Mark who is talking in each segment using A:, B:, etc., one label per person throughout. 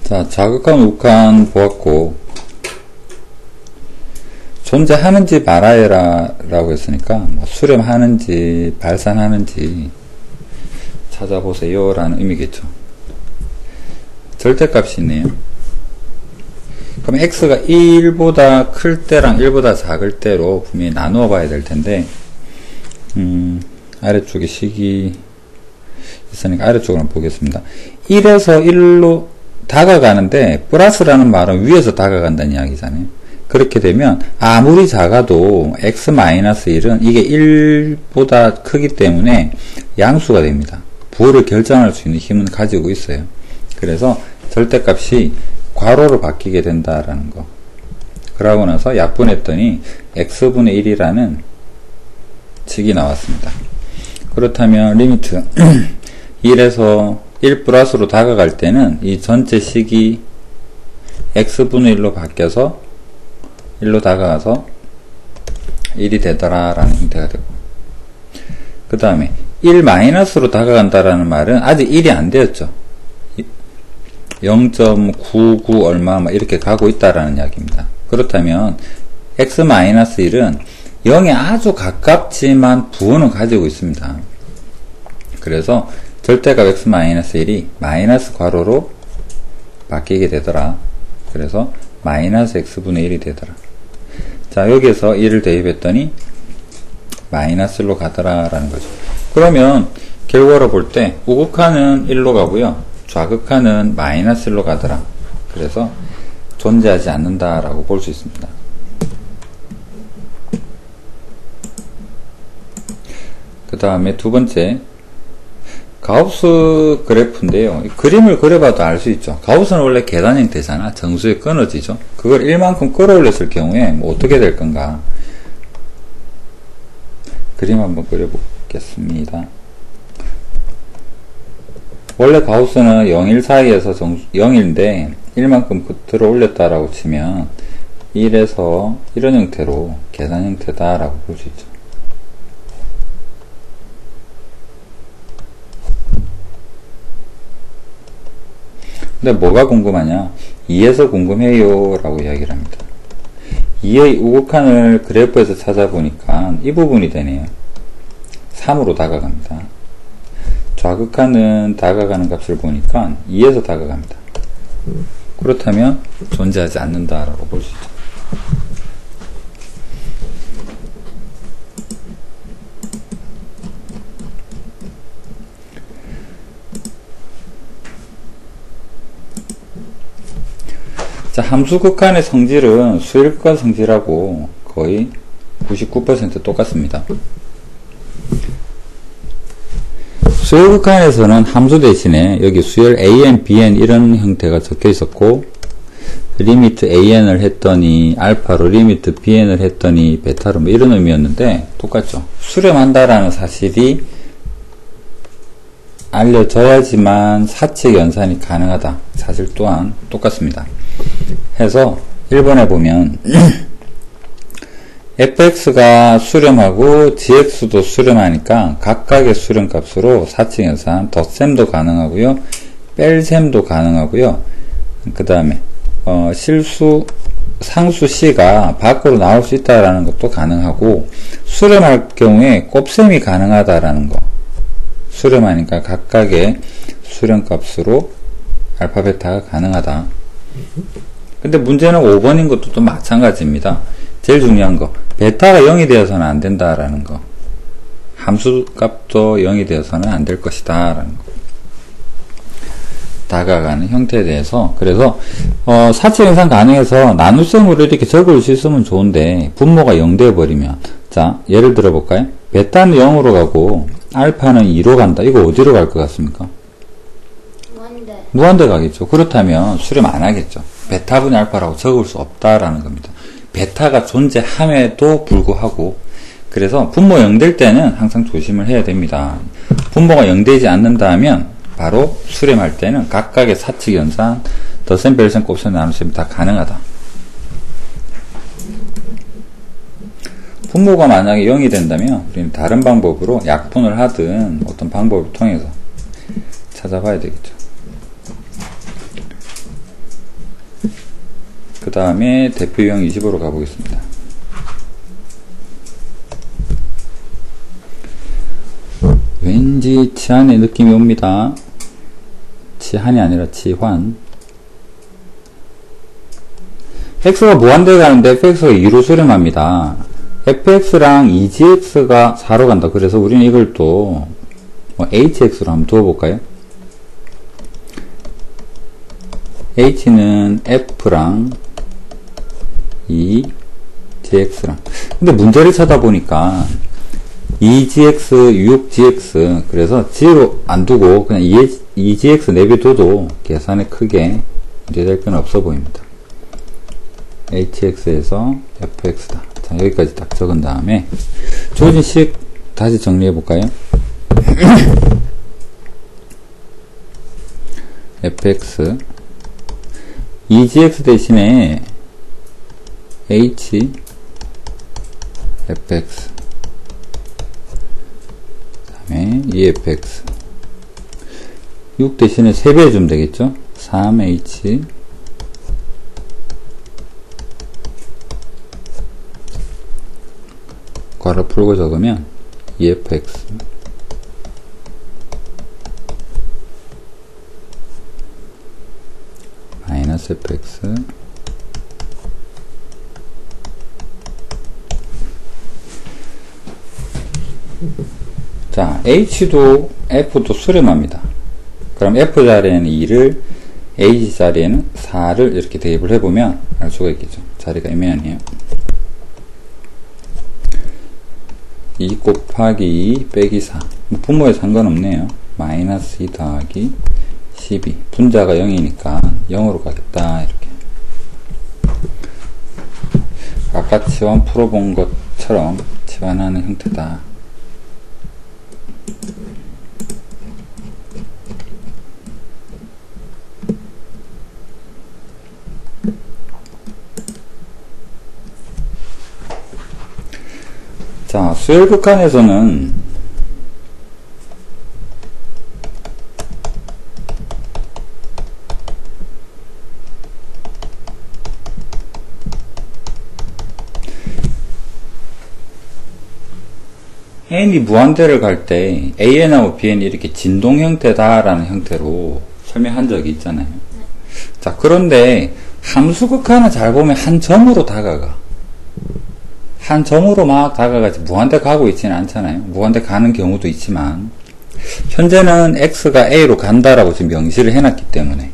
A: 자, 자극한 우극한 보았고, 존재하는지 말아야 라고 했으니까, 뭐 수렴하는지 발산하는지 찾아보세요 라는 의미겠죠. 절대값이 있네요. 그럼 x가 1보다 클 때랑 1보다 작을 때로 분명히 나누어 봐야 될 텐데, 아래쪽에 식이 있으니까 아래쪽으로 보겠습니다. 1에서 1로 다가가는데 플러스라는 말은 위에서 다가간다는 이야기잖아요. 그렇게 되면 아무리 작아도 x-1은 이게 1보다 크기 때문에 양수가 됩니다. 부호를 결정할 수 있는 힘은 가지고 있어요. 그래서 절대값이 괄호로 바뀌게 된다라는 거. 그러고 나서 약분했더니 x분의 1이라는 식이 나왔습니다. 그렇다면 리미트 1에서 1 플러스로 다가갈 때는 이 전체 식이 x분의 1로 바뀌어서 1로 다가가서 1이 되더라 라는 형태가 되고, 그 다음에 1 마이너스로 다가간다라는 말은 아직 1이 안 되었죠. 0.99 얼마 이렇게 가고 있다라는 이야기입니다. 그렇다면 x-1은 0에 아주 가깝지만 부호는 가지고 있습니다. 그래서 절대값 x-1이 마이너스 괄호로 바뀌게 되더라. 그래서 마이너스 x분의 1이 되더라. 자, 여기에서 1을 대입했더니 마이너스 1로 가더라 라는 거죠. 그러면 결과로 볼 때 우극한은 1로 가고요, 좌극한은 마이너스 1로 가더라. 그래서 존재하지 않는다 라고 볼 수 있습니다. 그 다음에 두 번째, 가우스 그래프인데요. 그림을 그려봐도 알 수 있죠. 가우스는 원래 계단 형태잖아. 정수에 끊어지죠. 그걸 1만큼 끌어올렸을 경우에 뭐 어떻게 될 건가. 그림 한번 그려보겠습니다. 원래 가우스는 0, 1 사이에서 0인데 1만큼 들어 올렸다라고 치면 1에서 이런 형태로 계단 형태다라고 볼 수 있죠. 근데 뭐가 궁금하냐? 2에서 궁금해요 라고 이야기를 합니다. 2의 우극한을 그래프에서 찾아보니까 이 부분이 되네요. 3으로 다가갑니다. 좌극한은 다가가는 값을 보니까 2에서 다가갑니다. 그렇다면 존재하지 않는다라고 볼 수 있죠. 자, 함수 극한의 성질은 수열 극한 성질하고 거의 99% 똑같습니다. 수열 극한에서는 함수 대신에 여기 수열 an, bn 이런 형태가 적혀 있었고, 리미트 an을 했더니 알파로, 리미트 bn을 했더니 베타로 뭐 이런 의미였는데 똑같죠. 수렴한다라는 사실이 알려져야지만 사칙 연산이 가능하다. 사실 또한 똑같습니다. 해서 1번에 보면 fx가 수렴하고 gx도 수렴하니까 각각의 수렴값으로 사칙 연산, 덧셈도 가능하고요, 뺄셈도 가능하고요. 그 다음에 상수 c가 밖으로 나올 수 있다라는 것도 가능하고, 수렴할 경우에 곱셈이 가능하다라는 거. 수렴하니까 각각의 수렴값으로 알파, 베타가 가능하다. 근데 문제는 5번인 것도 또 마찬가지입니다. 제일 중요한 거, 베타가 0이 되어서는 안 된다라는 거. 함수값도 0이 되어서는 안 될 것이다 라는 거. 다가가는 형태에 대해서. 그래서 사칙 연산 가능해서 나눗셈으로 이렇게 적을 수 있으면 좋은데 분모가 0 되어버리면, 자, 예를 들어 볼까요? 베타는 0으로 가고 알파는 2로 간다. 이거 어디로 갈 것 같습니까? 무한대 가겠죠. 그렇다면 수렴 안 하겠죠. 베타분의 알파라고 적을 수 없다라는 겁니다. 베타가 존재함에도 불구하고. 그래서 분모 0 될 때는 항상 조심을 해야 됩니다. 분모가 0 되지 않는다 하면 바로 수렴할 때는 각각의 사칙 연산, 덧셈, 뺄셈, 곱셈, 나눗셈이 다 가능하다. 분모가 만약에 0이 된다면 우리는 다른 방법으로 약분을 하든 어떤 방법을 통해서 찾아봐야 되겠죠. 다음에 대표 유형 20으로 가보겠습니다. 왠지 치환의 느낌이 옵니다. 치환이 아니라 치환. x가 무한대 가는데 fx가 2로 수렴합니다. fx랑 EGX가 4로 간다. 그래서 우리는 이걸 또 hx로 한번 두어볼까요? h는 f랑 EGX랑. 근데 문제를 찾아보니까 2gx, 6gx, 그래서 g로 안 두고 그냥 2gx 내비둬도 계산에 크게 문제될 건 없어 보입니다. hx에서 fx다. 자, 여기까지 딱 적은 다음에 조진식 다시 정리해 볼까요? fx 2gx 대신에 h fx 그 다음에 2fx 6 대신에 3배 해주면 되겠죠? 3h 괄호 풀고 적으면 2fx 마이너스 fx 자, h도 f도 수렴합니다. 그럼 f 자리에는 2를 h 자리에는 4를 이렇게 대입을 해보면 알 수가 있겠죠. 자리가 애매하네요. 2 곱하기 2 빼기 4 분모에 상관없네요. 마이너스 2 더하기 12 분자가 0이니까 0으로 가겠다. 이렇게 아까 치환 풀어본 것처럼 치환하는 형태다. 자, 수열극한에서는 n이 무한대를 갈 때 an하고 bn이 이렇게 진동 형태다라는 형태로 설명한 적이 있잖아요. 자, 그런데 함수극한은 잘 보면 한 점으로 다가가. 한 점으로 막 다가가지 무한대 가고 있지는 않잖아요. 무한대 가는 경우도 있지만 현재는 x가 a로 간다라고 지금 명시를 해놨기 때문에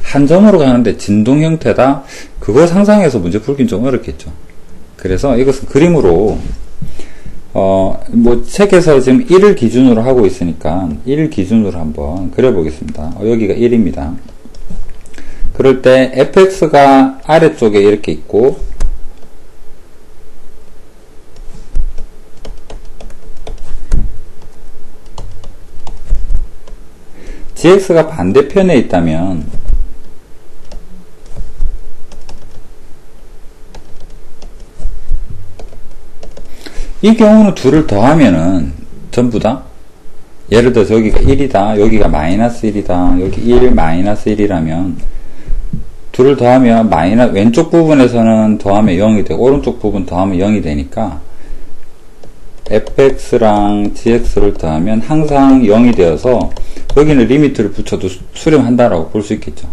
A: 한 점으로 가는데 진동 형태다. 그거 상상해서 문제 풀긴 좀 어렵겠죠. 그래서 이것은 그림으로 뭐 책에서 지금 1을 기준으로 하고 있으니까 1을 기준으로 한번 그려보겠습니다. 여기가 1입니다. 그럴 때 fx가 아래쪽에 이렇게 있고 gx가 반대편에 있다면 이 경우는 둘을 더하면은 전부 다 예를 들어서 여기가 1이다 여기가 마이너스 1이다 여기 1 마이너스 1이라면 둘을 더하면 왼쪽 부분에서는 더하면 0이 되고 오른쪽 부분 더하면 0이 되니까 fx랑 gx를 더하면 항상 0이 되어서 여기는 리미트를 붙여도 수렴한다라고 볼 수 있겠죠.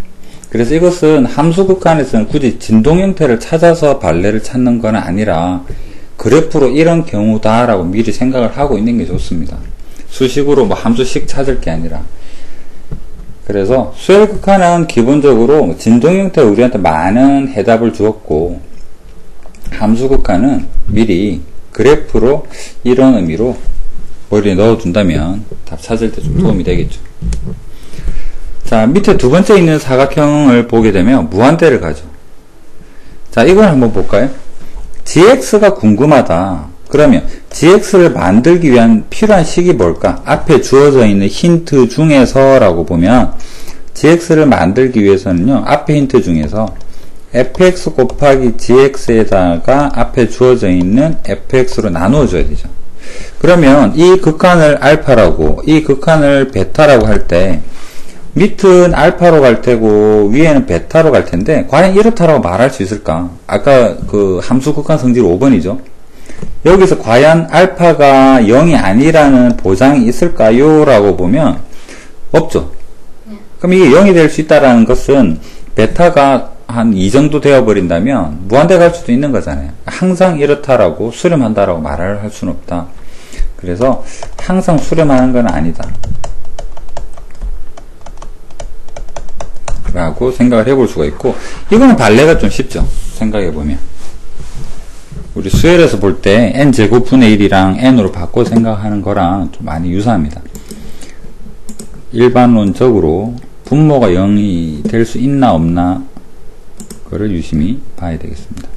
A: 그래서 이것은 함수극한에서는 굳이 진동 형태를 찾아서 발레를 찾는 건 아니라 그래프로 이런 경우다라고 미리 생각을 하고 있는 게 좋습니다. 수식으로 뭐 함수식 찾을 게 아니라. 그래서 수열극한은 기본적으로 진동 형태가 우리한테 많은 해답을 주었고 함수극한은 미리 그래프로 이런 의미로 머리에 넣어둔다면 답 찾을 때 좀 도움이 되겠죠. 자, 밑에 두 번째 있는 사각형을 보게 되면 무한대를 가죠. 자, 이걸 한번 볼까요? gx가 궁금하다. 그러면 gx를 만들기 위한 필요한 식이 뭘까? 앞에 주어져 있는 힌트 중에서 라고 보면 gx를 만들기 위해서는요, 앞에 힌트 중에서 fx 곱하기 gx에다가 앞에 주어져 있는 fx로 나누어줘야 되죠. 그러면 이 극한을 알파라고 이 극한을 베타라고 할 때 밑은 알파로 갈 테고 위에는 베타로 갈 텐데 과연 이렇다라고 말할 수 있을까? 아까 그 함수 극한 성질 5번이죠. 여기서 과연 알파가 0이 아니라는 보장이 있을까요? 라고 보면 없죠. 그럼 이게 0이 될 수 있다라는 것은 베타가 한 2 정도 되어버린다면 무한대 갈 수도 있는 거잖아요. 항상 이렇다라고 수렴한다라고 말을 할 수는 없다. 그래서 항상 수렴하는 건 아니다 라고 생각을 해볼 수가 있고, 이거는 발레가 좀 쉽죠. 생각해보면 우리 수열에서 볼 때 n제곱분의 1이랑 n으로 바꿔 생각하는 거랑 좀 많이 유사합니다. 일반론적으로 분모가 0이 될 수 있나 없나 그거를 유심히 봐야 되겠습니다.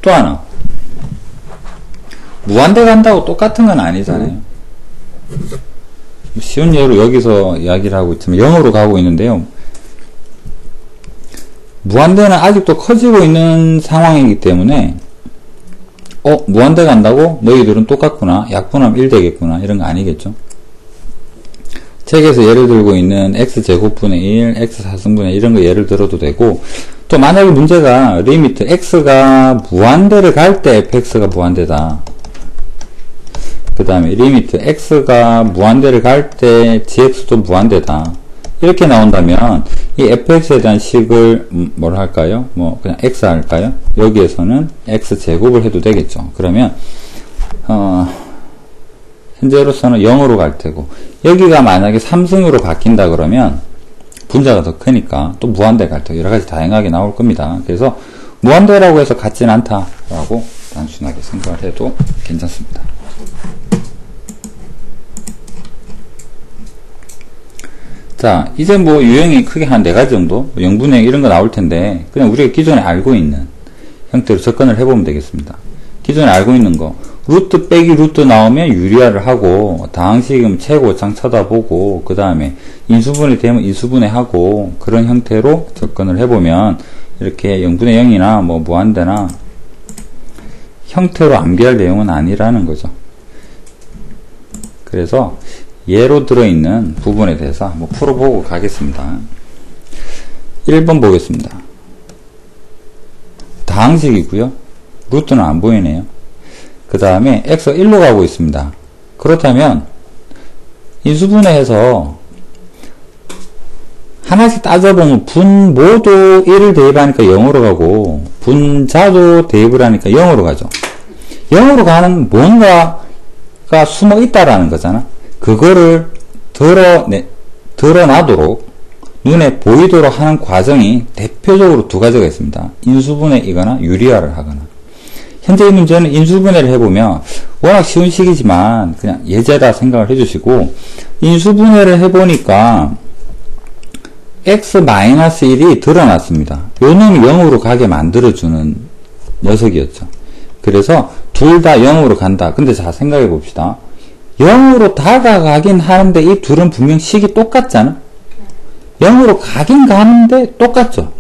A: 또 하나, 무한대 간다고 똑같은 건 아니잖아요. 쉬운 예로 여기서 이야기를 하고 있지만 0으로 가고 있는데요. 무한대는 아직도 커지고 있는 상황이기 때문에 무한대 간다고? 너희들은 똑같구나. 약분하면 1 되겠구나. 이런 거 아니겠죠. 책에서 예를 들고 있는 x제곱분의 1, x4승분의 이런 거 예를 들어도 되고, 또 만약에 문제가 리미트 x가 무한대를 갈 때 fx가 무한대다. 그 다음에 리미트 x가 무한대를 갈 때 gx도 무한대다. 이렇게 나온다면 이 fx에 대한 식을 뭘 할까요? 뭐 그냥 x 할까요? 여기에서는 x제곱을 해도 되겠죠. 그러면 현재로서는 0으로 갈 테고, 여기가 만약에 3승으로 바뀐다 그러면 분자가 더 크니까 또 무한대 갈 테고 여러가지 다양하게 나올 겁니다. 그래서 무한대라고 해서 같진 않다라고 단순하게 생각을 해도 괜찮습니다. 자, 이제 뭐 유형이 크게 한 4가지 정도, 0분의 이런 거 나올 텐데 그냥 우리가 기존에 알고 있는 형태로 접근을 해보면 되겠습니다. 기존에 알고 있는 거, 루트 빼기 루트 나오면 유리화를 하고, 다항식이면 최고창 쳐다보고, 그 다음에 인수분해 되면 인수분해 하고, 그런 형태로 접근을 해보면 이렇게 0분의 0이나 뭐 무한대나 형태로 암기할 내용은 아니라는 거죠. 그래서 예로 들어있는 부분에 대해서 한번 풀어보고 가겠습니다. 1번 보겠습니다. 다항식이고요. 루트는 안 보이네요. 그 다음에 x가 1로 가고 있습니다. 그렇다면 인수분해해서 하나씩 따져보면 분모도 1을 대입하니까 0으로 가고 분자도 대입을 하니까 0으로 가죠. 0으로 가는 뭔가가 숨어 있다라는 거잖아. 그거를 드러나도록 눈에 보이도록 하는 과정이 대표적으로 2가지가 있습니다. 인수분해이거나 유리화를 하거나. 현재 이 문제는 인수분해를 해보면 워낙 쉬운 식이지만 그냥 예제다 생각을 해주시고, 인수분해를 해보니까 x-1이 드러났습니다. 요 놈이 0으로 가게 만들어주는 녀석이었죠. 그래서 둘 다 0으로 간다. 근데 자, 생각해 봅시다. 0으로 다가가긴 하는데 이 둘은 분명 식이 똑같잖아. 0으로 가긴 가는데 똑같죠.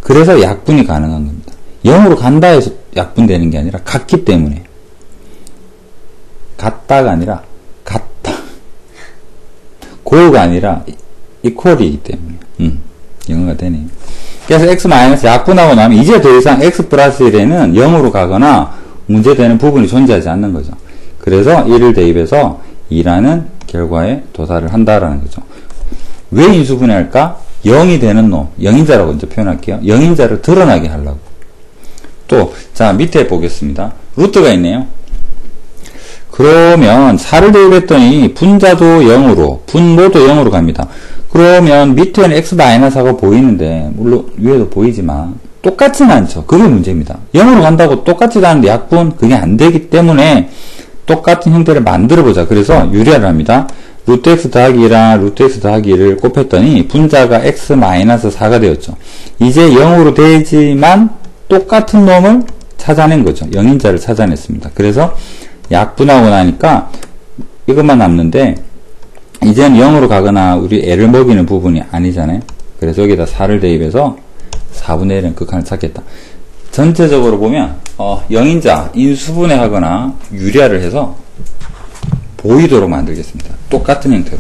A: 그래서 약분이 가능한 겁니다. 0으로 간다 해서 약분되는 게 아니라 같기 때문에. 같다가 아니라 같다. 고가 아니라 이퀄이기 때문에 영어가 되네요. 그래서 x 마이너스 약분하고 나면 이제 더 이상 x 플러스 1에는 0으로 가거나 문제되는 부분이 존재하지 않는 거죠. 그래서 1을 대입해서 2라는 결과에 도달을 한다라는 거죠. 왜 인수분해할까? 0이 되는 놈, 0인자라고 이제 표현할게요. 0인자를 드러나게 하려고. 또, 자, 밑에 보겠습니다. 루트가 있네요. 그러면 4를 대입했더니 분자도 0으로, 분모도 0으로 갑니다. 그러면 밑에는 x-4가 보이는데, 물론 위에도 보이지만 똑같진 않죠. 그게 문제입니다. 0으로 간다고 똑같지 않은데 약분, 그게 안 되기 때문에 똑같은 형태를 만들어보자. 그래서 유리화를 합니다. 루트 x 더하기 2랑 루트 x 더하기 1을 곱했더니 분자가 x-4가 되었죠. 이제 0으로 되지만 똑같은 놈을 찾아낸 거죠. 0인자를 찾아냈습니다. 그래서 약분하고 나니까 이것만 남는데, 이제는 0으로 가거나 우리 애를 먹이는 부분이 아니잖아요. 그래서 여기다 4를 대입해서 4분의 1은 극한을 찾겠다. 전체적으로 보면 0인자 인수분해 하거나 유리화를 해서 보이도록 만들겠습니다. 똑같은 형태로.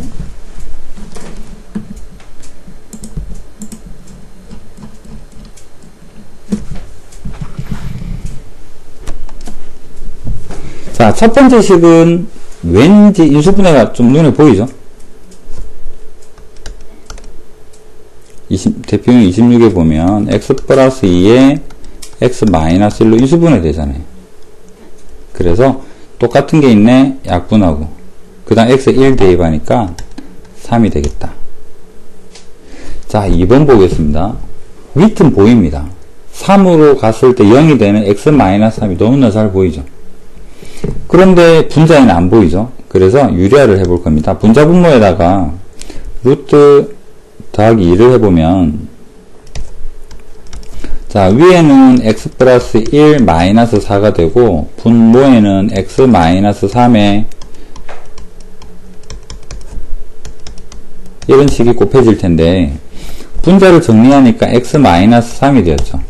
A: 자, 첫 번째 식은 왠지 인수분해가 좀 눈에 보이죠? 대표용 26에 보면 x 플러스 2에 x 마이너스 1로 인수분해 되잖아요. 그래서 똑같은 게 있네. 약분하고 그 다음 x 1 대입하니까 3이 되겠다. 자, 2번 보겠습니다. 밑은 보입니다. 3으로 갔을 때 0이 되는 x 마이너스 3이 너무나 잘 보이죠. 그런데 분자에는 안 보이죠. 그래서 유리화를 해볼 겁니다. 분자 분모에다가 루트 더하기 2를 해보면, 자, 위에는 x 플러스 1 마이너스 4가 되고 분모에는 x 마이너스 3에 이런 식이 곱해질 텐데 분자를 정리하니까 x 마이너스 3이 되었죠.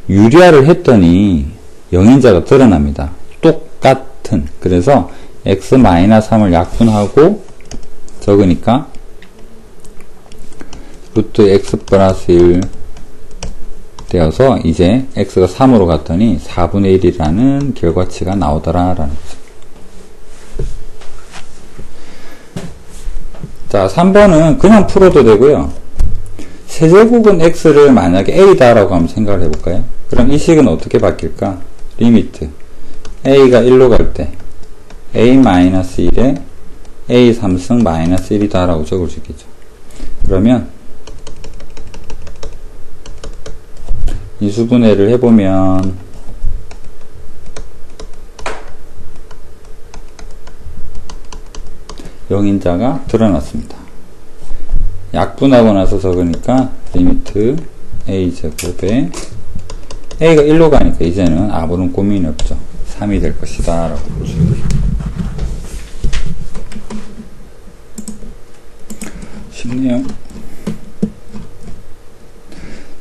A: 유리화를 했더니 영인자가 드러납니다. 똑같은. 그래서 x 마이너스 3을 약분하고 적으니까 루트 x 플러스 1 되어서 이제 x가 3으로 갔더니 4분의 1이라는 결과치가 나오더라라는 거죠. 자, 3번은 그냥 풀어도 되고요. 세제곱은 x를 만약에 a다라고 한번 생각을 해볼까요? 그럼 이 식은 어떻게 바뀔까? 리미트 a가 1로 갈 때 a-1에 a 3승 마이너스 1이다 라고 적을 수 있겠죠. 그러면 인수분해를 해보면 영인자가 드러났습니다. 약분하고 나서 적으니까 리미트 a제곱에 a가 1로 가니까 이제는 아무런 고민이 없죠. 3이 될 것이다 라고 볼 수 있겠죠. 쉽네요.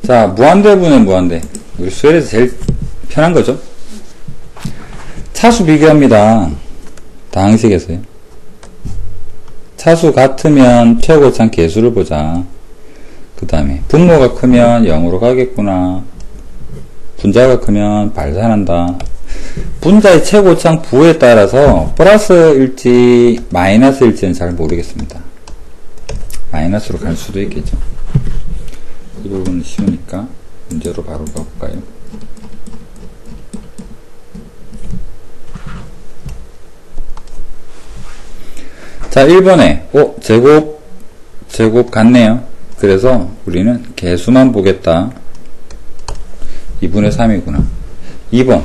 A: 자, 무한대분의 무한대. 우리 수열에서 제일 편한 거죠. 차수 비교합니다. 다항식에서요. 차수 같으면 최고차항 계수를 보자. 그 다음에 분모가 크면 0으로 가겠구나. 분자가 크면 발산한다. 분자의 최고차항 부호에 따라서 플러스일지 마이너스일지는 잘 모르겠습니다. 마이너스로 갈 수도 있겠죠. 이 부분은 쉬우니까 문제로 바로 가볼까요? 자, 1번에 제곱 같네요. 그래서 우리는 개수만 보겠다. 2분의 3이구나. 2번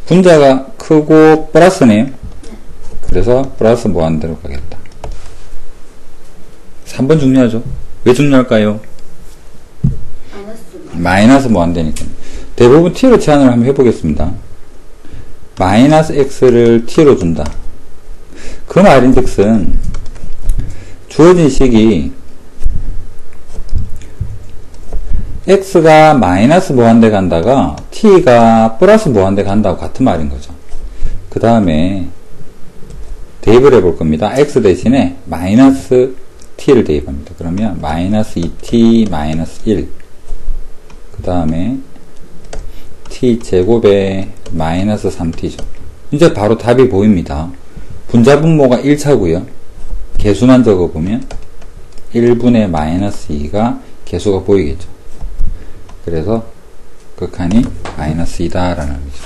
A: 분자가 크고 플러스네요. 그래서 플러스 무한대로 가겠다. 3번 중요하죠. 왜 중요할까요? 마이너스 무한대니까. 대부분 t로 제한을 한번 해보겠습니다. 마이너스 x를 t로 준다. 그 말인즉슨 주어진 식이 x가 마이너스 무한대 간다가 t가 플러스 무한대 간다고 같은 말인 거죠. 그 다음에 대입을 해볼 겁니다. x 대신에 마이너스 t를 대입합니다. 그러면 마이너스 2t 마이너스 1. 그 다음에 t 제곱에 마이너스 3t죠. 이제 바로 답이 보입니다. 분자 분모가 1차고요. 개수만 적어보면 1분의 마이너스 2가 개수가 보이겠죠. 그래서 극한이 마이너스 2다 라는 거죠.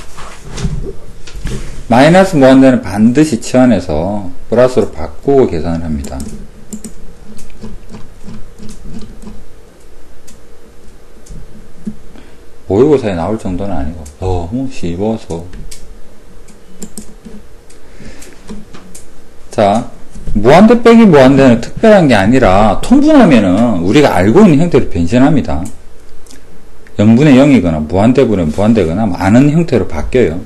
A: 마이너스 무한대는 반드시 치환해서 플러스로 바꾸고 계산을 합니다. 모의고사에 나올 정도는 아니고 너무 쉬워서. 자, 무한대 빼기 무한대는 특별한 게 아니라 통분하면은 우리가 알고 있는 형태로 변신합니다. 0분의 0이거나 무한대분의 무한대거나 많은 형태로 바뀌어요.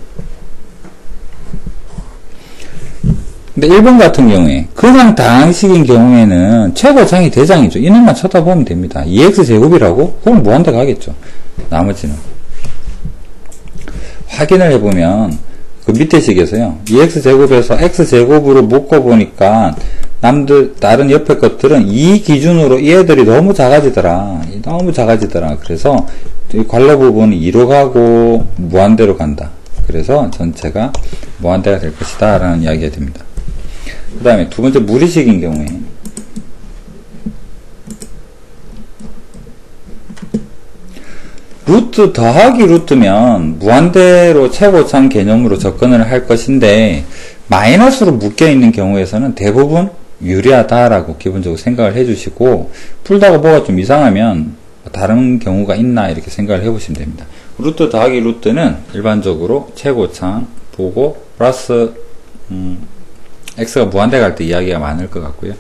A: 근데 1번 같은 경우에 그냥 다항식인 경우에는 최고차항이 대장이죠. 이놈만 쳐다보면 됩니다. 2x제곱이라고? 그럼 무한대 가겠죠. 나머지는 확인을 해보면 그 밑에 식에서요 2x제곱에서 x제곱으로 묶어보니까 다른 옆에 것들은 이 기준으로 이 애들이 너무 작아지더라. 그래서 이 괄호 부분은 2로 가고 무한대로 간다. 그래서 전체가 무한대가 될 것이다 라는 이야기가 됩니다. 그 다음에 두 번째 무리식인 경우에 루트 더하기 루트면 무한대로 최고참 개념으로 접근을 할 것인데 마이너스로 묶여있는 경우에서는 대부분 유리하다라고 기본적으로 생각을 해주시고, 풀다가 뭐가 좀 이상하면 다른 경우가 있나 이렇게 생각을 해보시면 됩니다. 루트 더하기 루트는 일반적으로 최고참 보고 플러스 x가 무한대 갈 때 이야기가 많을 것 같고요.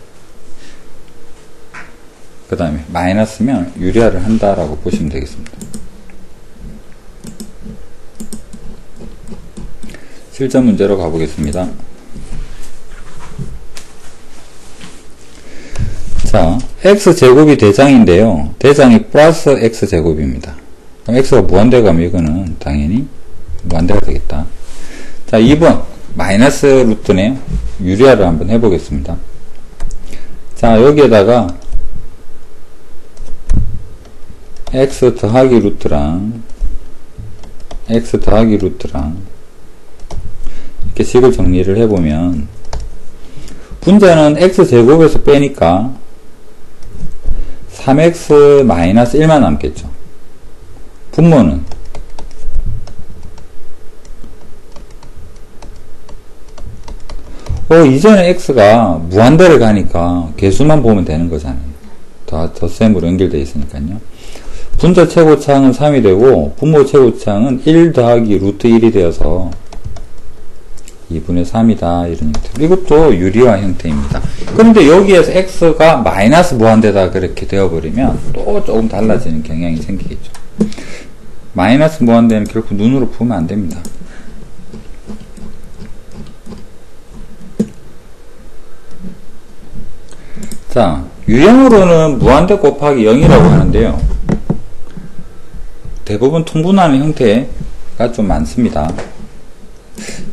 A: 그 다음에 마이너스면 유리화를 한다라고 보시면 되겠습니다. 실전 문제로 가보겠습니다. 자, x제곱이 대장인데요. 대장이 플러스 x제곱입니다. 그럼 x가 무한대 가면 이거는 당연히 무한대가 되겠다. 자, 2번 마이너스 루트네요. 유리화를 한번 해보겠습니다. 자, 여기에다가 x 더하기 루트랑 x 더하기 루트랑 이렇게 식을 정리를 해보면 분자는 x제곱에서 빼니까 3x 마이너스 1만 남겠죠. 분모는 이전에 x가 무한대를 가니까 개수만 보면 되는 거잖아요. 다 덧셈으로 연결되어 있으니까요. 분자 최고차항은 3이 되고 분모 최고차항은 1 더하기 루트 1이 되어서 2분의 3이다 이런 형태. 이것도 유리화 형태입니다. 그런데 여기에서 x가 마이너스 무한대다 그렇게 되어버리면 또 조금 달라지는 경향이 생기겠죠. 마이너스 무한대는 결코 눈으로 보면 안 됩니다. 자, 유형으로는 무한대 곱하기 0이라고 하는데요. 대부분 통분하는 형태가 좀 많습니다.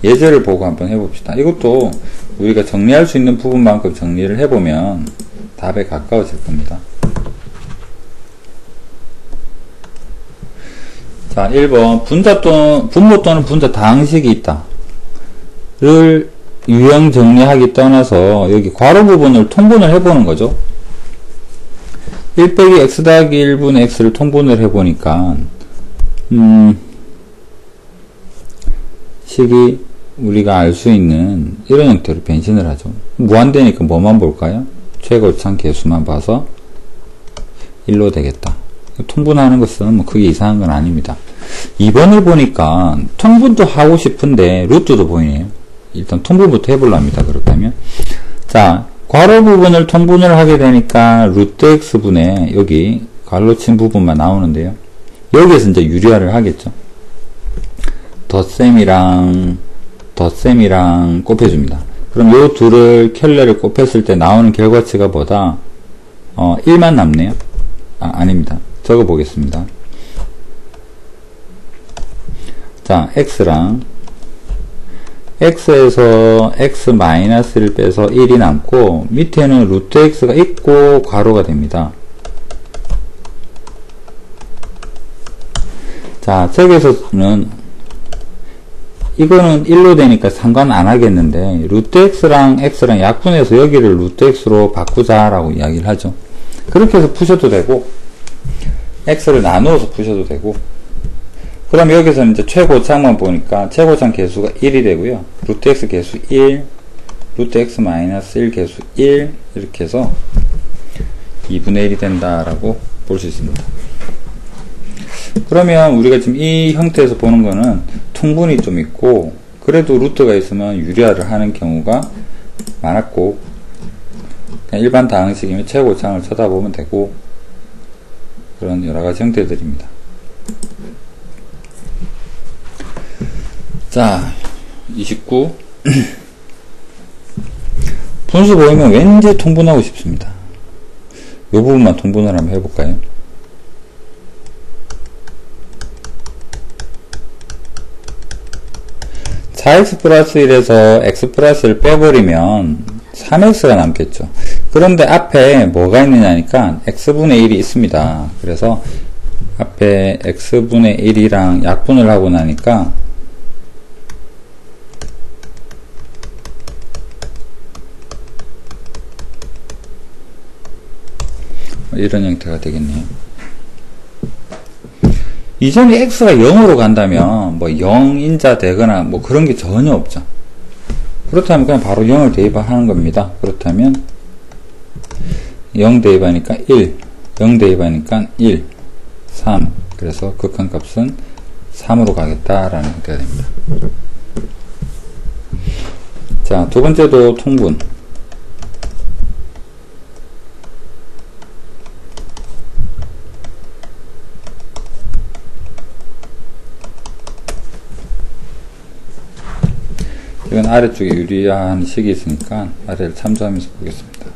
A: 예제를 보고 한번 해봅시다. 이것도 우리가 정리할 수 있는 부분만큼 정리를 해보면 답에 가까워질 겁니다. 자, 1번 분모 또는 분자 다항식이 있다 를 유형 정리하기 떠나서 여기 괄호 부분을 통분을 해보는 거죠. 1 빼기 x 더하기 1분의 x를 통분을 해보니까 식이 우리가 알 수 있는 이런 형태로 변신을 하죠. 무한대니까 뭐만 볼까요? 최고참 개수만 봐서 1로 되겠다. 통분하는 것은 뭐 크게 이상한 건 아닙니다. 2번을 보니까 통분도 하고 싶은데 루트도 보이네요. 일단 통분부터 해볼라 합니다. 그렇다면 자, 괄호 부분을 통분을 하게 되니까 루트 x분의 여기 괄호 친 부분만 나오는데요. 여기에서 이제 유리화를 하겠죠. 덧셈이랑 곱해줍니다. 그럼 요 둘을 켤레를 곱했을 때 나오는 결과치가 뭐다? 1만 남네요. 아닙니다. 적어 보겠습니다. 자, x랑 x에서 x-1을 빼서 1이 남고 밑에는 루트 x가 있고 괄호가 됩니다. 자, 저기서는 이거는 1로 되니까 상관 안 하겠는데 루트 x랑 x랑 약분해서 여기를 루트 x로 바꾸자라고 이야기를 하죠. 그렇게 해서 푸셔도 되고 x를 나누어서 푸셔도 되고, 그 다음에 여기서는 이제 최고차항만 보니까 최고차항 개수가 1이 되고요. 루트 x 개수 1, 루트 x 마이너스 1 개수 1 이렇게 해서 2분의 1이 된다라고 볼 수 있습니다. 그러면 우리가 지금 이 형태에서 보는 거는 통분이 좀 있고 그래도 루트가 있으면 유리화를 하는 경우가 많았고, 그냥 일반 다항식이면 최고차항을 쳐다보면 되고 그런 여러가지 형태들입니다. 자, 29 분수 보이면 왠지 통분하고 싶습니다. 이 부분만 통분을 한번 해볼까요? x 플러스 1에서 x 플러스를 빼버리면 3x가 남겠죠. 그런데 앞에 뭐가 있느냐니까 x분의 1이 있습니다. 그래서 앞에 x분의 1이랑 약분을 하고 나니까 이런 형태가 되겠네요. 이전에 x가 0으로 간다면 뭐 0인자 되거나 뭐 그런 게 전혀 없죠. 그렇다면 그냥 바로 0을 대입하는 겁니다. 그렇다면 0 대입하니까 1, 0 대입하니까 1, 3. 그래서 극한값은 3으로 가겠다라는 형태가 됩니다. 자, 두 번째도 통분. 이건 아래쪽에 유리한 식이 있으니까 아래를 참조하면서 보겠습니다.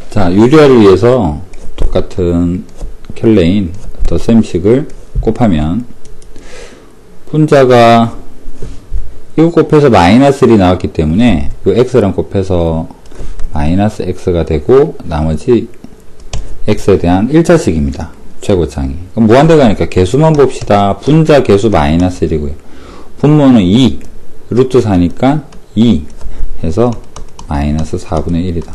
A: 자, 유리화를 위해서 똑같은 켤레인 덧셈식을 곱하면 분자가 이거 곱해서 마이너스 1이 나왔기 때문에 이 x랑 곱해서 마이너스 x가 되고 나머지 x에 대한 1차식입니다. 최고창이. 그럼 무한대 가니까 개수만 봅시다. 분자 개수 마이너스 1이고요. 분모는 2, 루트 4니까 2 해서 마이너스 4분의 1이다.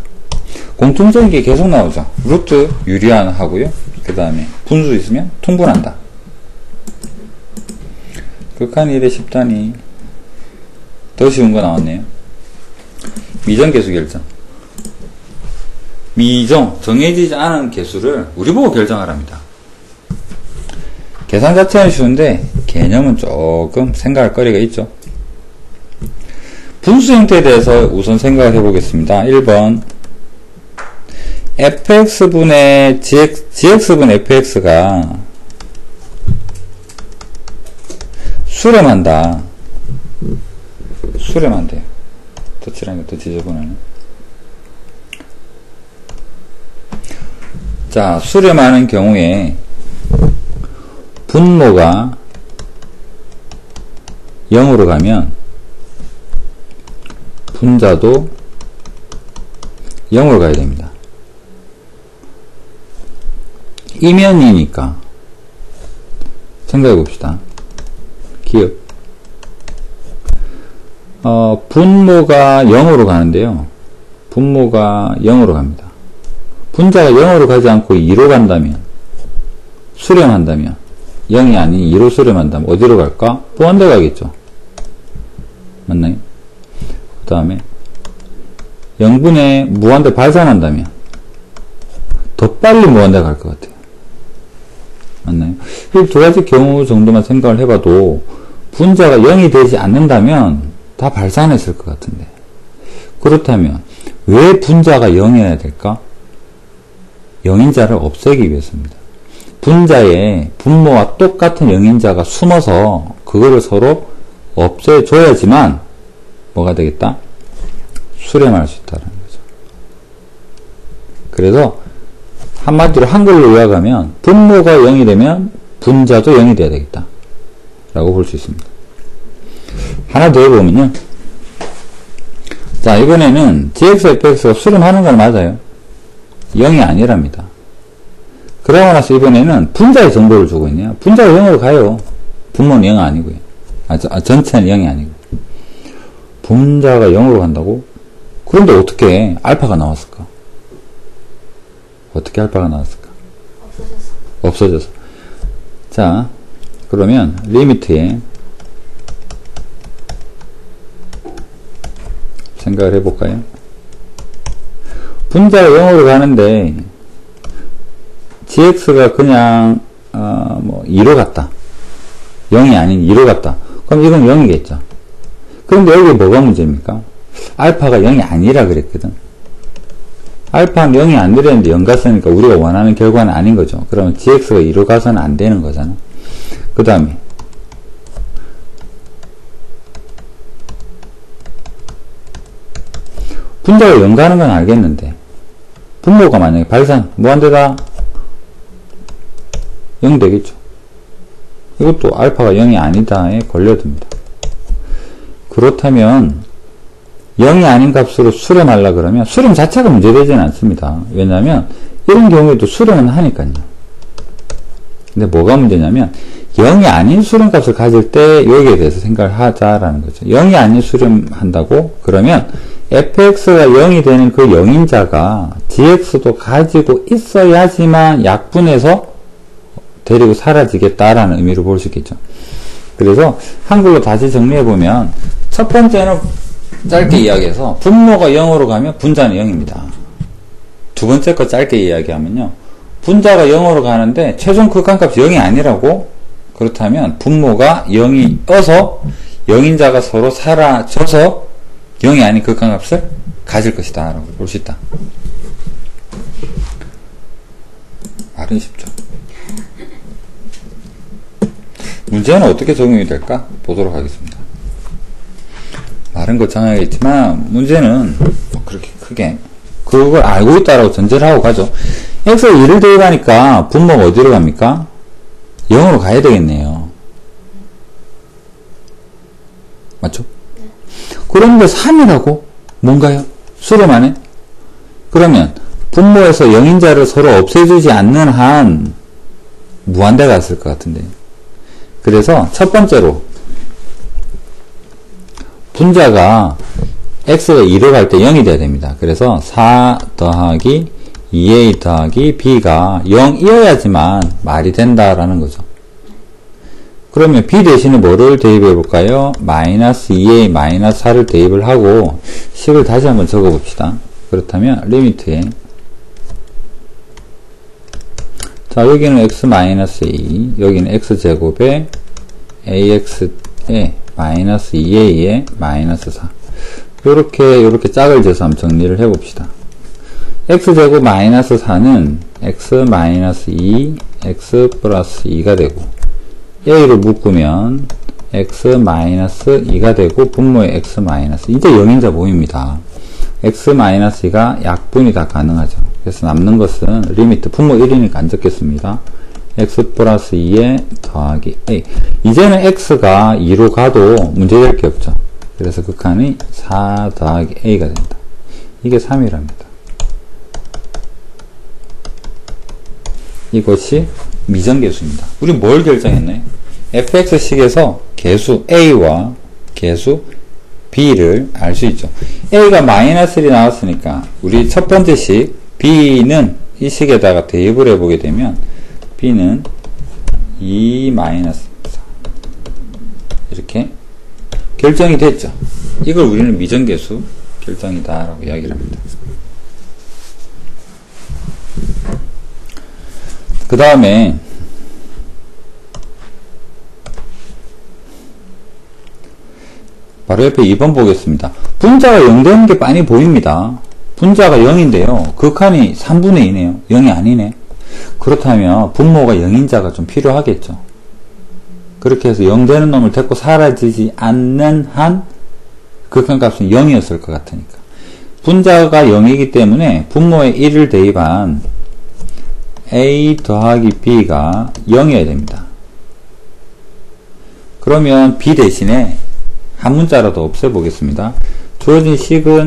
A: 공통적인 게 계속 나오죠. 루트 유리한 하고요. 그 다음에 분수 있으면 통분한다. 극한 1의 10단위. 더 쉬운 거 나왔네요. 미정 개수 결정. 미정, 정해지지 않은 개수를 우리 보고 결정하랍니다. 계산 자체는 쉬운데 개념은 조금 생각할 거리가 있죠. 분수 형태에 대해서 우선 생각을 해보겠습니다. 1번 fx분의 gx분 fx가 수렴한다. 수렴한대요. 더 칠하니까 더 지저분하네. 자, 수렴하는 경우에 분모가 0으로 가면 분자도 0으로 가야 됩니다. 이면이니까 생각해 봅시다. 기억. 분모가 0으로 가는데요. 분모가 0으로 갑니다. 분자가 0으로 가지 않고 2로 간다면, 수렴한다면, 0이 아닌 2로 수렴한다면 어디로 갈까? 무한대 가겠죠. 맞나요? 그 다음에 0분의 무한대 발산한다면 더 빨리 무한대 갈 것 같아요. 맞나요? 이 두 가지 경우 정도만 생각을 해봐도 분자가 0이 되지 않는다면 다 발산했을 것 같은데, 그렇다면 왜 분자가 0이어야 될까? 0인자를 없애기 위해서입니다. 분자에 분모와 똑같은 0인자가 숨어서 그거를 서로 없애줘야지만 뭐가 되겠다? 수렴할 수 있다는 거죠. 그래서 한마디로 한글로 요약하면 분모가 0이 되면 분자도 0이 돼야 되겠다 라고 볼 수 있습니다. 하나 더 해보면요. 자, 이번에는 gx, fx가 수렴하는 건 맞아요. 0이 아니랍니다. 그러고 나서 이번에는 분자의 정보를 주고 있네요. 분자가 0으로 가요. 분모는 0 아니고요. 전체는 0이 아니고. 분자가 0으로 간다고? 그런데 어떻게 알파가 나왔을까? 어떻게 알파가 나왔을까? 없어져서. 자, 그러면 리미트에 생각을 해볼까요? 분자가 0으로 가는데 gx가 그냥 2로 갔다. 0이 아닌 2로 갔다. 그럼 이건 0이겠죠. 그런데 여기 뭐가 문제입니까? 알파가 0이 아니라 그랬거든. 알파는 0이 안 되는데 0 갔으니까 우리가 원하는 결과는 아닌 거죠. 그러면 gx가 2로 가서는 안 되는 거잖아. 그 다음에 분자가 0 가는 건 알겠는데 분모가 만약에 발산 무한대다 0 되겠죠. 이것도 알파가 0이 아니다에 걸려듭니다. 그렇다면 0이 아닌 값으로 수렴하려 그러면 수렴 자체가 문제되지는 않습니다. 왜냐하면 이런 경우에도 수렴은 하니까요. 근데 뭐가 문제냐면 0이 아닌 수렴값을 가질 때 여기에 대해서 생각을 하자라는 거죠. 0이 아닌 수렴한다고? 그러면 fx가 0이 되는 그 영인자가 gx도 가지고 있어야지만 약분해서 데리고 사라지겠다라는 의미로 볼 수 있겠죠. 그래서 한글로 다시 정리해보면 첫 번째는 짧게 이야기해서 분모가 0으로 가면 분자는 0입니다. 두 번째 거 짧게 이야기하면요. 분자가 0으로 가는데 최종 극한값이 0이 아니라고? 그렇다면 분모가 0이어서 영인자가 서로 사라져서 0이 아닌 극한값을 가질 것이다 라고 볼 수 있다. 말은 쉽죠. 문제는 어떻게 적용이 될까? 보도록 하겠습니다. 말은 거창하겠지만 문제는 뭐 그렇게 크게 그걸 알고 있다라고 전제를 하고 가죠. x에 2를 대입하니까 분모가 어디로 갑니까? 0으로 가야 되겠네요. 맞죠? 그런데 3이라고? 뭔가요? 수렴하네? 그러면 분모에서 영인자를 서로 없애주지 않는 한 무한대 갔을 것 같은데. 그래서 첫 번째로 분자가 x가 2로 갈 때 0이 돼야 됩니다. 그래서 4 더하기 2a 더하기 b가 0이어야지만 말이 된다라는 거죠. 그러면 b 대신에 뭐를 대입해 볼까요? 마이너스 2a 마이너스 4를 대입을 하고 식을 다시 한번 적어 봅시다. 그렇다면 리미트에 자 여기는 x 마이너스 2 여기는 x제곱에 ax에 마이너스 2a에 마이너스 4 요렇게 짝을 재서 한번 정리를 해 봅시다. x제곱 마이너스 4는 x 마이너스 2 x 플러스 2가 되고 a로 묶으면 x 마이너스 2가 되고 분모의 x 마이너스 이제 영인자 모입니다. x 마이너스 2가 약분이 다 가능하죠. 그래서 남는 것은 리미트 분모 1이니까 안 적겠습니다. x 플러스 2에 더하기 a 이제는 x가 2로 가도 문제될 게 없죠. 그래서 극한이 4 더하기 a가 된다. 이게 3이랍니다. 이것이 미정계수입니다. 우리 뭘 결정했나요? fx식에서 계수 a와 계수 b를 알 수 있죠. a가 마이너스 1이 나왔으니까 우리 첫 번째 식 b는 이 식에다가 대입을 해보게 되면 b는 2 마이너스 4 이렇게 결정이 됐죠. 이걸 우리는 미정계수 결정이다 라고 이야기를 합니다. 그 다음에 바로 옆에 2번 보겠습니다. 분자가 0 되는 게 빤히 보입니다. 분자가 0인데요. 극한이 3분의 2네요. 0이 아니네. 그렇다면 분모가 0인자가 좀 필요하겠죠. 그렇게 해서 0 되는 놈을 데리고 사라지지 않는 한 극한값은 0이었을 것 같으니까. 분자가 0이기 때문에 분모에 1을 대입한 a 더하기 b가 0이어야 됩니다. 그러면 b 대신에 한 문자라도 없애보겠습니다. 주어진 식은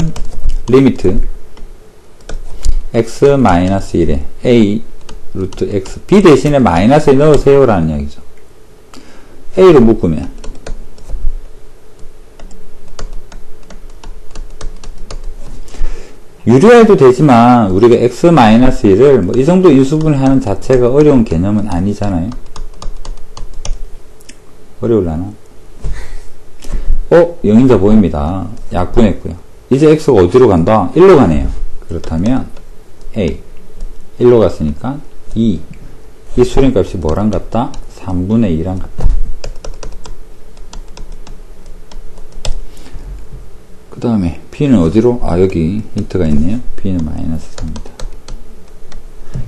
A: 리미트 x-1에 a 루트 x b 대신에 마이너스에 넣으세요 라는 이야기죠. a로 묶으면 유리해도 되지만 우리가 x-1을 뭐 이 정도 인수분해 하는 자체가 어려운 개념은 아니잖아요. 어려울라나? 영인자 보입니다. 약분했고요. 이제 x가 어디로 간다? 1로 가네요. 그렇다면 a 1로 갔으니까 2 이 수렴값이 뭐랑 같다? 3분의 2랑 같다. 그 다음에 b는 어디로? 여기 힌트가 있네요. b는 마이너스 3입니다.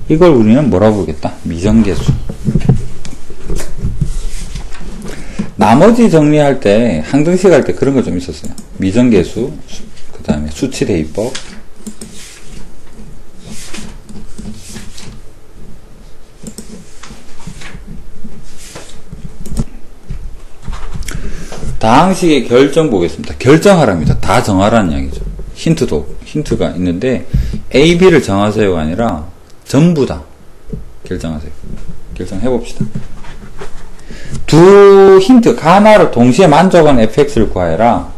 A: 이걸 우리는 뭐라고 부르겠다? 미정계수. 나머지 정리할 때 항등식 할 때 그런 거 좀 있었어요. 미정계수, 그 다음에 수치대입법, 다항식의 결정 보겠습니다. 결정하랍니다. 다 정하라는 이야기죠. 힌트가 있는데 A, B를 정하세요가 아니라 전부 다 결정하세요. 결정해봅시다. 두 힌트, 하나로 동시에 만족하는 fx를 구하여라.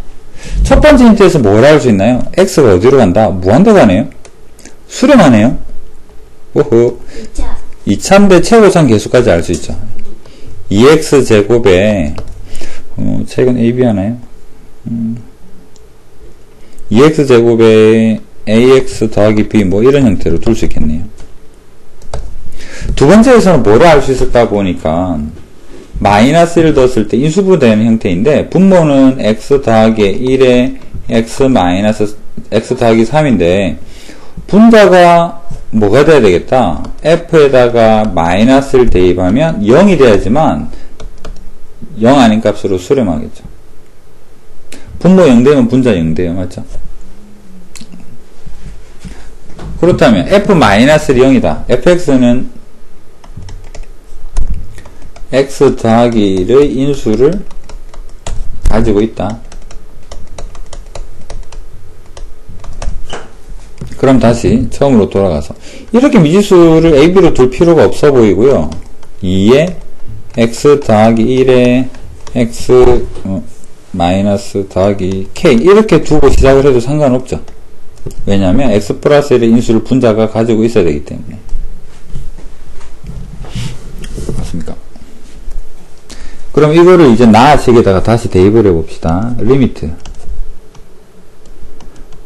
A: 첫 번째 힌트에서 뭘 알 수 있나요? x가 어디로 간다? 무한대 가네요? 수렴하네요? 오호. 2차인데 최고상 개수까지 알 수 있죠. 2x제곱에 책은 AB 하나요? 2x제곱에 ax 더하기 b 뭐 이런 형태로 둘 수 있겠네요. 두 번째에서는 뭐를 알 수 있을까 보니까 마이너스 1을 넣었을 때 인수분해되는 형태인데 분모는 x 더하기 1에 x 마이너스 x 더하기 3인데 분자가 뭐가 돼야 되겠다? f에다가 마이너스를 대입하면 0이 돼야지만 0 아닌 값으로 수렴하겠죠. 분모 0 되면 분자 0 돼요. 맞죠? 그렇다면 f-0이다. fx는 x 더하기 1의 인수를 가지고 있다. 그럼 다시 처음으로 돌아가서 이렇게 미지수를 AB로 둘 필요가 없어 보이고요. 2에 x 더하기 1에 x 마이너스 더하기 k 이렇게 두고 시작을 해도 상관없죠. 왜냐하면 x 플러스 1의 인수를 분자가 가지고 있어야 되기 때문에. 맞습니까? 그럼 이거를 이제 나식에다가 다시 대입을 해봅시다. 리미트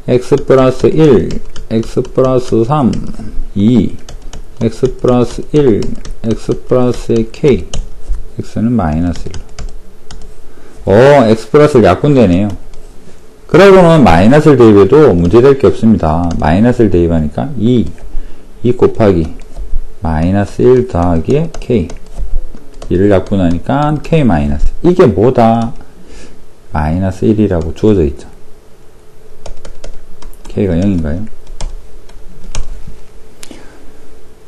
A: x 플러스 1 x 플러스 3 2 x 플러스 1 x 플러스 k x는 마이너스 1로 x 플러스를 약분되네요. 그러고는 마이너스를 대입해도 문제될 게 없습니다. 마이너스를 대입하니까 2 곱하기 마이너스 1 더하기 k 2를 약분하니까 k 마이너스 이게 뭐다? 마이너스 1이라고 주어져 있죠. k가 0인가요?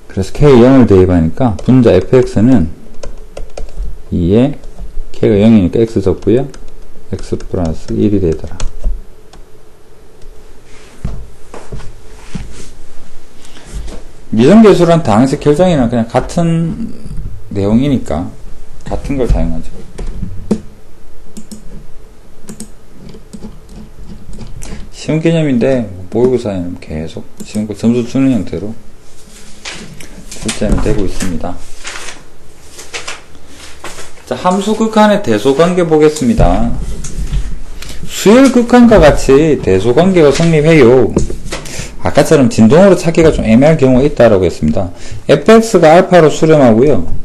A: 그래서 k 0을 대입하니까 분자 fx는 2에 k가 0이니까 x 적고요. x 플러스 1이 되더라. 미정계수란 다항식 결정이랑 그냥 같은 내용이니까 같은 걸 사용하죠. 시험 개념인데 모의고사에는 계속 시험 점수 주는 형태로 실제는 되고 있습니다. 자, 함수 극한의 대소관계 보겠습니다. 수열 극한과 같이 대소관계가 성립해요. 아까처럼 진동으로 찾기가 좀 애매할 경우가 있다라고 했습니다. fx가 알파로 수렴하고요.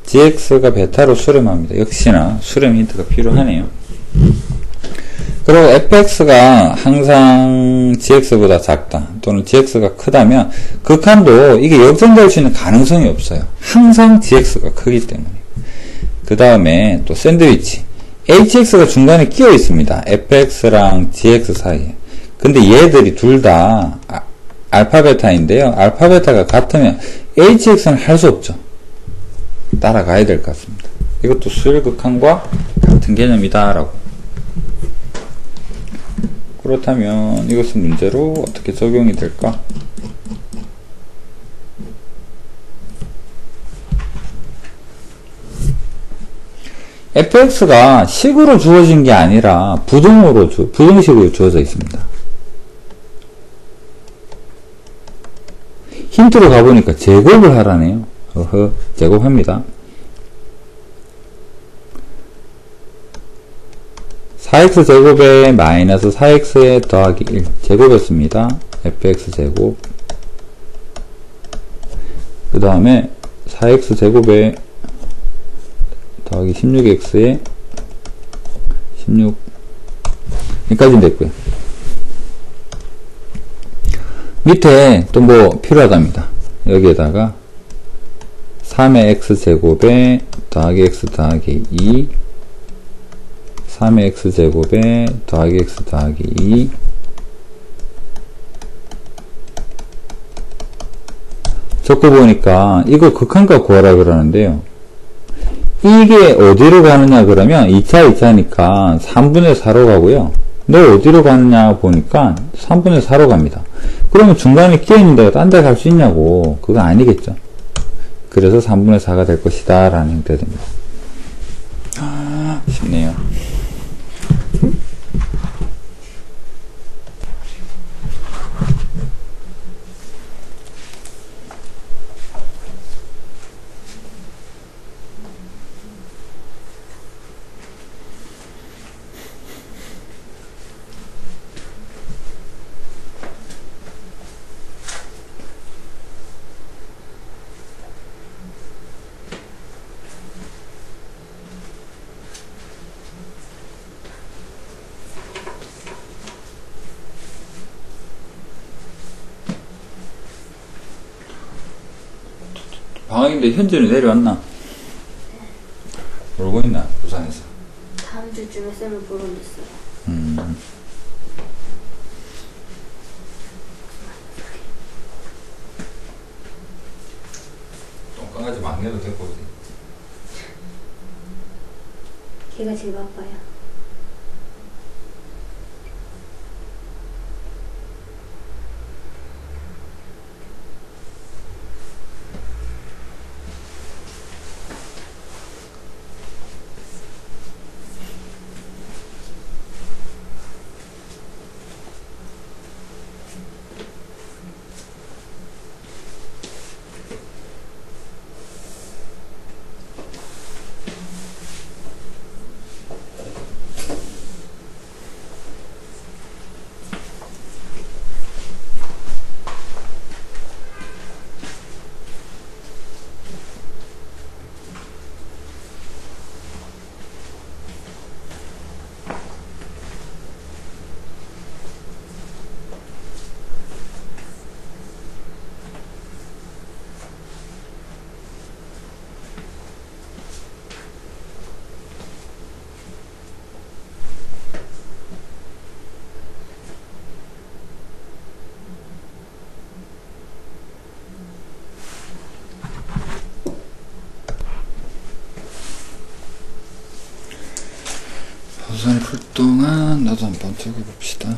A: gx가 베타로 수렴합니다. 역시나 수렴 힌트가 필요하네요. 그리고 fx가 항상 gx보다 작다 또는 gx가 크다면 극한도 이게 역전될 수 있는 가능성이 없어요. 항상 gx가 크기 때문에. 그 다음에 또 샌드위치 hx가 중간에 끼어 있습니다. fx랑 gx 사이에. 근데 얘들이 둘 다 알파 베타인데요. 알파 베타가 같으면 hx는 할 수 없죠. 따라가야 될 것 같습니다. 이것도 수열극한과 같은 개념이다 라고. 그렇다면 이것은 문제로 어떻게 적용이 될까? fx가 식으로 주어진 게 아니라 부등식으로 주어져 있습니다. 힌트로 가보니까 제곱을 하라네요. 제곱합니다. 4x제곱에 마이너스 4x에 더하기 1 제곱이었습니다. fx제곱 그 다음에 4x제곱에 더하기 16x에 16 여기까지는 됐고요. 밑에 또 뭐 필요하답니다. 여기에다가 3의 x제곱에 더하기 x 더하기 2 3의 x제곱에 더하기 x 더하기 2 적어보니까 이거 극한값 구하라 그러는데요. 이게 어디로 가느냐 그러면 2차니까 3분의 4로 가고요. 너 어디로 가느냐 보니까 3분의 4로 갑니다. 그러면 중간에 끼어있는 데가 딴 데 갈 수 있냐고. 그거 아니겠죠. 그래서 3분의 4가 될 것이다 라는 형태가 됩니다. 쉽네요. 방학인데 현지는 내려왔나? 놀고 있나? 부산에서.
B: 다음 주쯤에 쌤을 보러 온댔어요.
A: 똥강아지 막내도 데리고 오지.
B: 걔가 제일 바빠요.
A: 부산이 풀 동안 나도 한번 적어봅시다.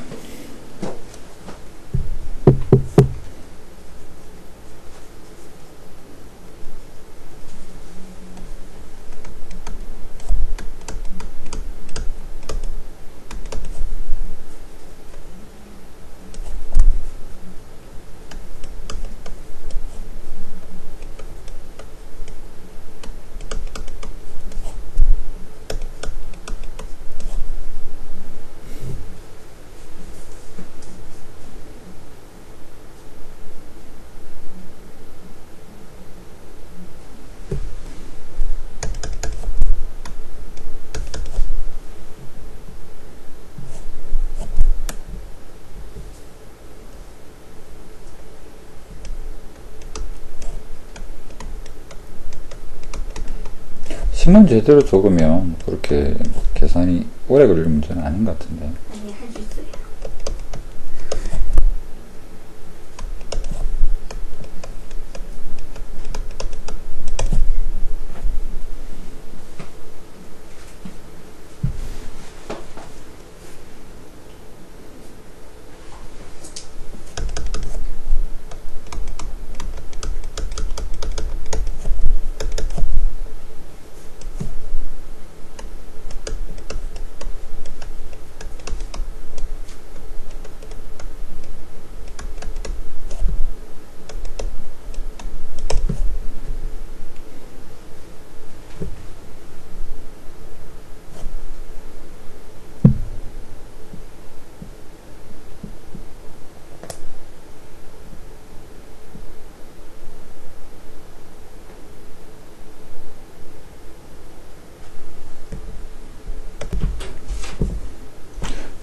A: 식만 제대로 적으면 그렇게 계산이 오래 걸릴 문제는 아닌 것 같은데.
B: 아니, 할 수 있어요.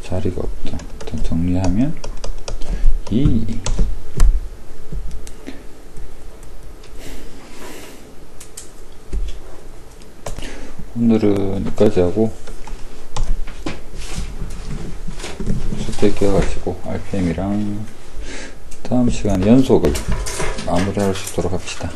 A: 자리가 없다. 일단 정리하면 2 오늘은 여기까지 하고 숙제 끼워가지고 RPM이랑 다음 시간에 연속을 마무리할 수 있도록 합시다.